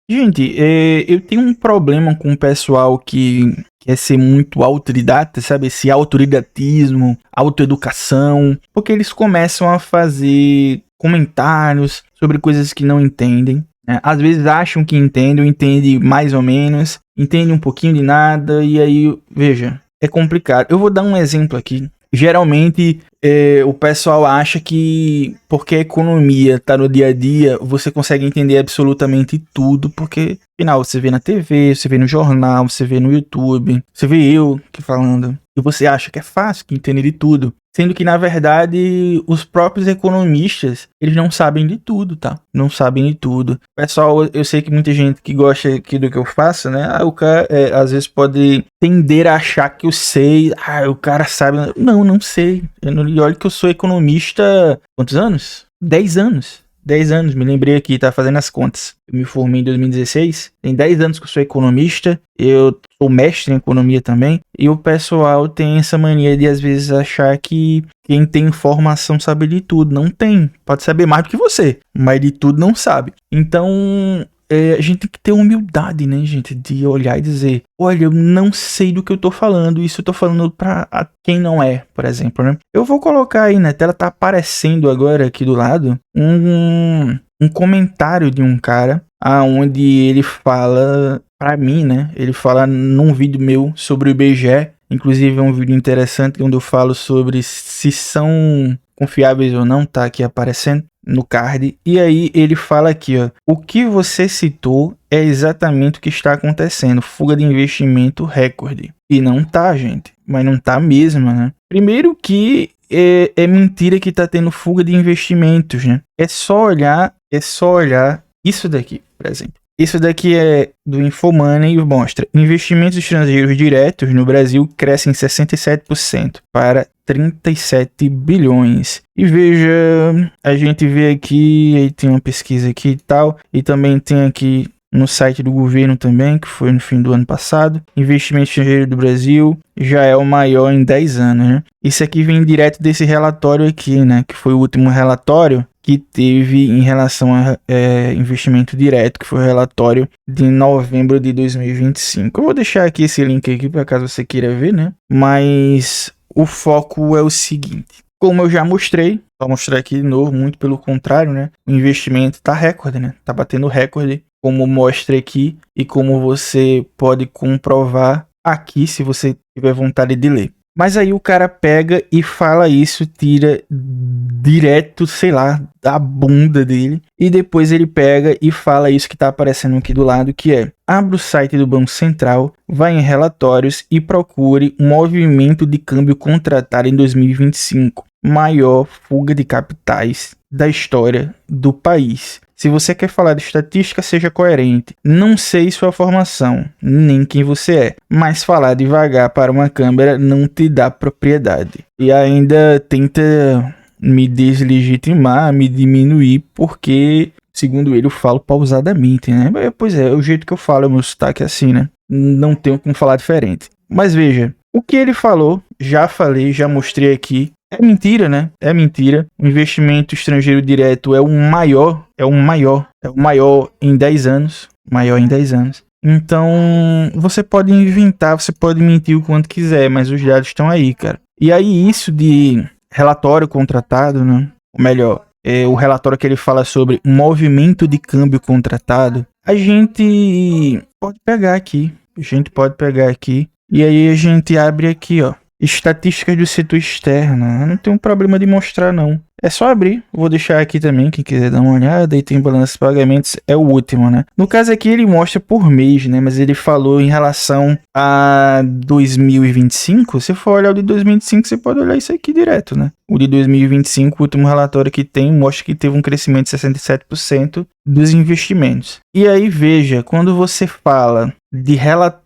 Gente, eu tenho um problema com o pessoal que quer ser muito autodidata, sabe? Esse autoritatismo, autoeducação, porque eles começam a fazer comentários sobre coisas que não entendem, né? Às vezes acham que entendem, ou entendem mais ou menos, entendem um pouquinho de nada, e aí, veja, é complicado. Eu vou dar um exemplo aqui. Geralmente, o pessoal acha que porque a economia tá no dia a dia, você consegue entender absolutamente tudo, porque, afinal, você vê na TV, você vê no jornal, você vê no YouTube, você vê eu que falando, e você acha que é fácil que entender de tudo. Sendo que, na verdade, os próprios economistas, eles não sabem de tudo, tá? Não sabem de tudo. Pessoal, eu sei que muita gente que gosta aqui do que eu faço, né? O cara, às vezes, pode tender a achar que eu sei. O cara sabe. Não sei. E olha que eu sou economista... Quantos anos? 10 anos. 10 anos, me lembrei aqui, tá fazendo as contas. Eu me formei em 2016, tem 10 anos que eu sou economista, eu sou mestre em economia também, e o pessoal tem essa mania de às vezes achar que quem tem informação sabe de tudo. Não tem, pode saber mais do que você, mas de tudo não sabe. Então... a gente tem que ter humildade, né, gente? De olhar e dizer, olha, eu não sei do que eu tô falando. Isso eu tô falando pra quem não é, por exemplo, né? Eu vou colocar aí na tela, tá aparecendo agora aqui do lado, um comentário de um cara, aonde ele fala, pra mim, né? Ele fala num vídeo meu sobre o IBGE. Inclusive é um vídeo interessante, onde eu falo sobre se são confiáveis ou não, tá aqui aparecendo no card. E aí ele fala aqui, ó, o que você citou é exatamente o que está acontecendo, fuga de investimento recorde. E não tá, gente, mas não tá mesmo, né? Primeiro que é mentira que tá tendo fuga de investimentos, né? É só olhar isso daqui, por exemplo. Isso daqui é do Infomoney e mostra investimentos estrangeiros diretos no Brasil crescem 67% para 37 bilhões. E veja, a gente vê aqui, aí tem uma pesquisa aqui e tal, e também tem aqui no site do governo também, que foi no fim do ano passado, investimento estrangeiro do Brasil já é o maior em 10 anos, né? Isso aqui vem direto desse relatório aqui, né? Que foi o último relatório que teve em relação a investimento direto, que foi o relatório de novembro de 2025. Eu vou deixar aqui esse link aqui, para caso você queira ver, né? Mas o foco é o seguinte. Como eu já mostrei, vou mostrar aqui de novo, muito pelo contrário, né? O investimento tá recorde, né? Tá batendo recorde, como mostra aqui e como você pode comprovar aqui, se você tiver vontade de ler. Mas aí o cara pega e fala isso, tira direto, sei lá, da bunda dele. E depois ele pega e fala isso que tá aparecendo aqui do lado, que é: abra o site do Banco Central, vai em relatórios e procure um movimento de câmbio contratado em 2025. Maior fuga de capitais da história do país. Se você quer falar de estatística, seja coerente. Não sei sua formação, nem quem você é, mas falar devagar para uma câmera não te dá propriedade. E ainda tenta me deslegitimar, me diminuir, porque, segundo ele, eu falo pausadamente, né? Pois é o jeito que eu falo, é o meu sotaque assim, né? Não tenho como falar diferente. Mas veja, o que ele falou, já falei, já mostrei aqui. É mentira, né? É mentira. O investimento estrangeiro direto é o maior em 10 anos. Maior em 10 anos. Então, você pode inventar, você pode mentir o quanto quiser, mas os dados estão aí, cara. E aí, isso de relatório contratado, né? Ou melhor, o relatório que ele fala sobre movimento de câmbio contratado, a gente pode pegar aqui. E aí a gente abre aqui, ó. Estatísticas do setor externo. Não tem um problema de mostrar, não. É só abrir. Vou deixar aqui também, quem quiser dar uma olhada. E tem balanço de pagamentos. É o último, né? No caso aqui, ele mostra por mês, né? Mas ele falou em relação a 2025. Se for olhar o de 2025, você pode olhar isso aqui direto, né? O de 2025, o último relatório que tem, mostra que teve um crescimento de 67% dos investimentos. E aí, veja, quando você fala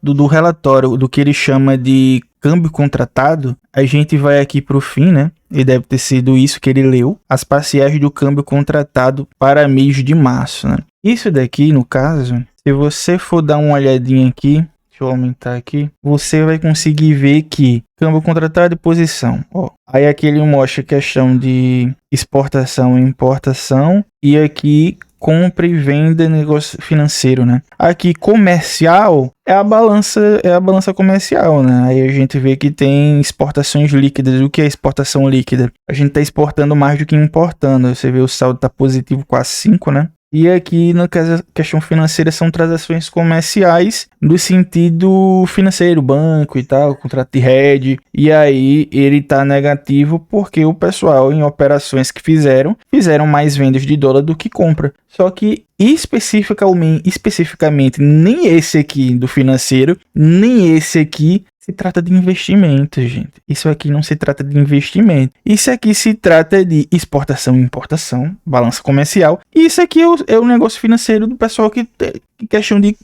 do relatório, do que ele chama de câmbio contratado, a gente vai aqui para o fim, né? E deve ter sido isso que ele leu. As parciais do câmbio contratado para mês de março, né? Isso daqui, no caso, se você for dar uma olhadinha aqui, deixa eu aumentar aqui, você vai conseguir ver que câmbio contratado e posição. Ó, aí aqui ele mostra questão de exportação e importação. E aqui compra e venda, negócio financeiro, né? Aqui, comercial é a balança comercial, né? Aí a gente vê que tem exportações líquidas. O que é exportação líquida? A gente tá exportando mais do que importando. Você vê o saldo tá positivo, quase 5, né? E aqui, na questão financeira, são transações comerciais no sentido financeiro, banco e tal, contrato de hedge. E aí ele tá negativo porque o pessoal, em operações que fizeram mais vendas de dólar do que compra. Só que especificamente, nem esse aqui do financeiro, nem esse aqui se trata de investimento, gente. Isso aqui não se trata de investimento. Isso aqui se trata de exportação e importação, balança comercial. E isso aqui é o negócio financeiro do pessoal que tem questão de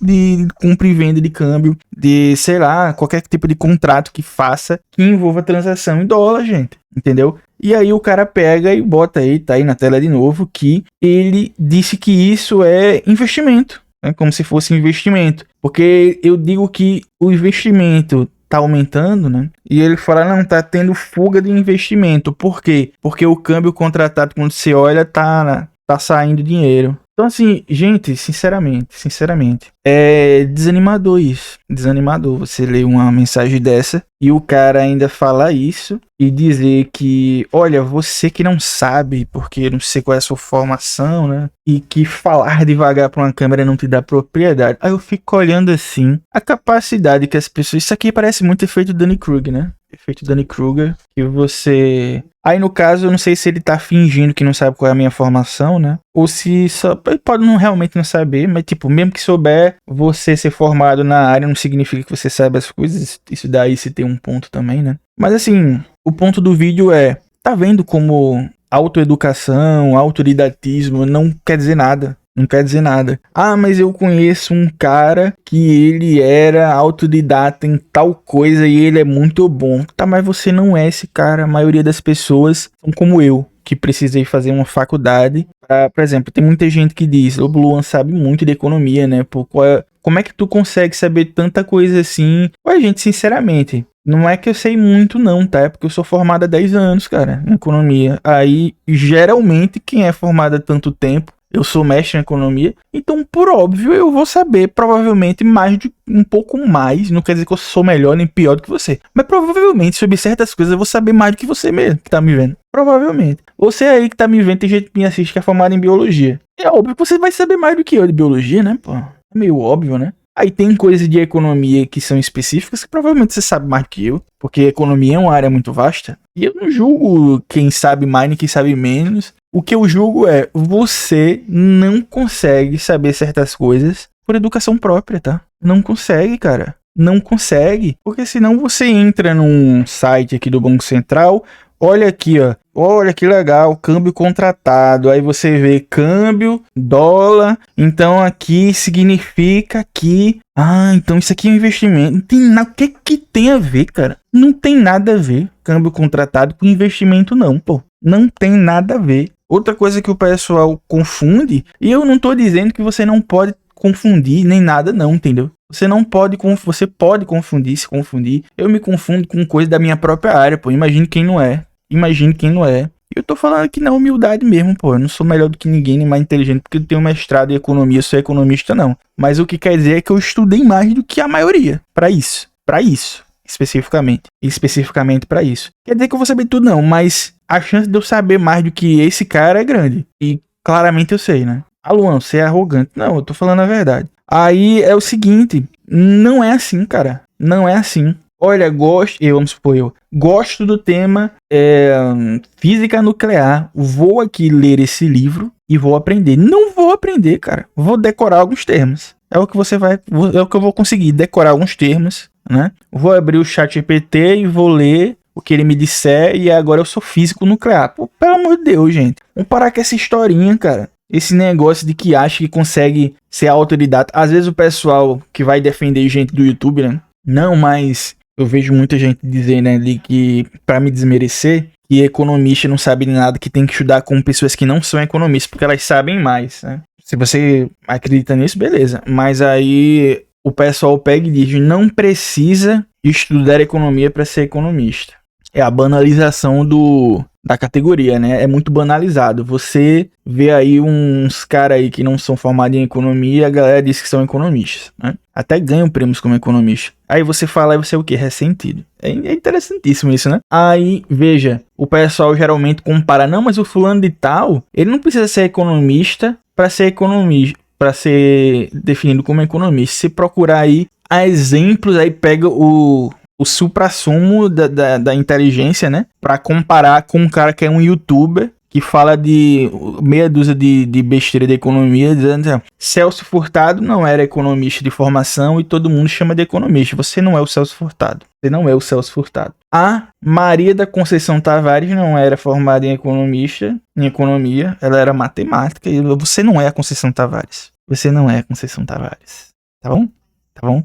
compra e venda de câmbio, de, sei lá, qualquer tipo de contrato que faça que envolva transação em dólar, gente. Entendeu? E aí o cara pega e bota aí, tá aí na tela de novo, que ele disse que isso é investimento. Né? Como se fosse investimento. Porque eu digo que o investimento tá aumentando, né? E ele fala, não, tá tendo fuga de investimento. Por quê? Porque o câmbio contratado, quando você olha, tá saindo dinheiro. Então, assim, gente, sinceramente, é desanimador isso. Desanimador você ler uma mensagem dessa e o cara ainda falar isso e dizer que, olha, você que não sabe, porque não sei qual é a sua formação, né? E que falar devagar pra uma câmera não te dá propriedade. Aí eu fico olhando assim, a capacidade que as pessoas... Isso aqui parece muito efeito Dunning-Kruger, né? Efeito Dunning-Kruger, que você... Aí no caso, eu não sei se ele tá fingindo que não sabe qual é a minha formação, né? Ou se só... Ele pode realmente não saber, mas tipo, mesmo que souber, você ser formado na área não significa que você saiba as coisas. Isso daí se tem um ponto também, né? Mas assim, o ponto do vídeo é... Tá vendo como autoeducação, autodidatismo não quer dizer nada? Não quer dizer nada. Ah, mas eu conheço um cara que ele era autodidata em tal coisa e ele é muito bom. Tá, mas você não é esse cara. A maioria das pessoas são como eu, que precisei fazer uma faculdade. Por exemplo, tem muita gente que diz, o Luan sabe muito de economia, né? Pô, como é que tu consegue saber tanta coisa assim? Ué, gente, sinceramente... Não é que eu sei muito não, tá? É porque eu sou formado há 10 anos, cara, em economia. Aí, geralmente, quem é formado há tanto tempo, eu sou mestre em economia, então, por óbvio, eu vou saber, provavelmente, um pouco mais. Não quer dizer que eu sou melhor nem pior do que você. Mas, provavelmente, sobre certas coisas, eu vou saber mais do que você mesmo, que tá me vendo. Provavelmente. Você aí que tá me vendo, tem gente que me assiste que é formado em biologia. É óbvio que você vai saber mais do que eu de biologia, né, pô? É meio óbvio, né? Aí tem coisas de economia que são específicas que provavelmente você sabe mais do que eu, porque economia é uma área muito vasta. E eu não julgo quem sabe mais nem quem sabe menos. O que eu julgo é, você não consegue saber certas coisas por educação própria, tá? Não consegue, cara. Não consegue. Porque senão você entra num site aqui do Banco Central, olha aqui, ó. Olha que legal, câmbio contratado. Aí você vê câmbio, dólar. Então aqui significa que... Ah, então isso aqui é um investimento. Não tem nada. O que tem a ver, cara? Não tem nada a ver câmbio contratado com investimento, não, pô. Não tem nada a ver. Outra coisa que o pessoal confunde, e eu não tô dizendo que você não pode confundir nem nada, não, entendeu? Você pode confundir, se confundir. Eu me confundo com coisa da minha própria área, pô. Imagine quem não é. Eu tô falando aqui na humildade mesmo, pô. Eu não sou melhor do que ninguém, nem mais inteligente, porque eu tenho mestrado em economia, sou economista, não. Mas o que quer dizer é que eu estudei mais do que a maioria. Pra isso. Especificamente pra isso. Quer dizer que eu vou saber tudo, não. Mas a chance de eu saber mais do que esse cara é grande. E claramente eu sei, né? Ah, Luan, você é arrogante. Não, eu tô falando a verdade. Aí é o seguinte, não é assim, cara. Não é assim. Olha, eu gosto do tema física nuclear. Vou aqui ler esse livro e vou aprender. Não vou aprender, cara. Vou decorar alguns termos. É o que eu vou conseguir, decorar alguns termos, né? Vou abrir o ChatGPT e vou ler o que ele me disser e agora eu sou físico nuclear. Pô, pelo amor de Deus, gente. Vamos parar com essa historinha, cara. Esse negócio de que acha que consegue ser autodidata. Às vezes o pessoal que vai defender gente do YouTube, né? Não, mas eu vejo muita gente dizer, né, de que pra me desmerecer, que economista não sabe nada, que tem que estudar com pessoas que não são economistas, porque elas sabem mais, né? Se você acredita nisso, beleza. Mas aí o pessoal pega e diz, não precisa estudar economia para ser economista. é a banalização da categoria, né? É muito banalizado. Você vê aí uns caras aí que não são formados em economia e a galera diz que são economistas, né? Até ganham prêmios como economista. Aí você fala, aí você é o quê? Ressentido. É interessantíssimo isso, né? Aí, veja, o pessoal geralmente compara, não, mas o fulano de tal, ele não precisa ser economista para ser economista, para ser definido como economista. Se procurar aí há exemplos, aí pega o suprassumo da inteligência, né? Pra comparar com um cara que é um youtuber que fala de meia dúzia de besteira de economia, dizendo assim, Celso Furtado não era economista de formação e todo mundo chama de economista. Você não é o Celso Furtado. Você não é o Celso Furtado. A Maria da Conceição Tavares não era formada em economia, ela era matemática e você não é a Conceição Tavares. Você não é a Conceição Tavares. Tá bom? Tá bom?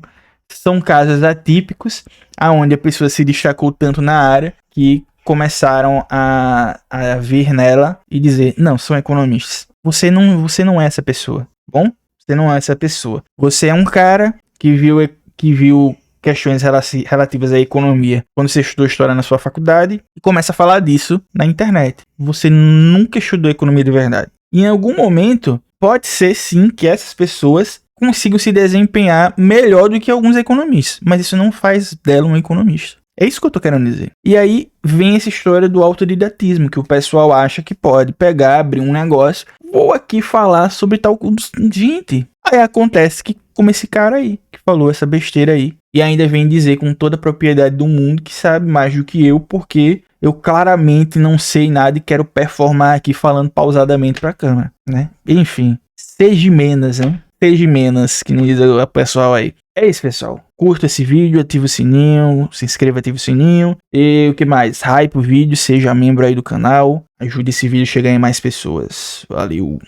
São casos atípicos, aonde a pessoa se destacou tanto na área que começaram a vir nela e dizer, não, são economistas. Você não é essa pessoa, bom? Você não é essa pessoa. Você é um cara que viu questões relativas à economia quando você estudou história na sua faculdade e começa a falar disso na internet. Você nunca estudou economia de verdade. E em algum momento, pode ser sim que essas pessoas consigam se desempenhar melhor do que alguns economistas, mas isso não faz dela um economista. É isso que eu tô querendo dizer. E aí vem essa história do autodidatismo, que o pessoal acha que pode pegar, abrir um negócio, vou aqui falar sobre tal coisa. Gente, aí acontece que como esse cara aí, que falou essa besteira aí, e ainda vem dizer com toda a propriedade do mundo que sabe mais do que eu, porque eu claramente não sei nada e quero performar aqui falando pausadamente pra câmera, né? Enfim, seja menos, né? Seja menos, que nem diz o pessoal aí. É isso, pessoal. Curta esse vídeo, ativa o sininho, se inscreva, ativa o sininho. E o que mais? Hype o vídeo, seja membro aí do canal. Ajude esse vídeo a chegar em mais pessoas. Valeu.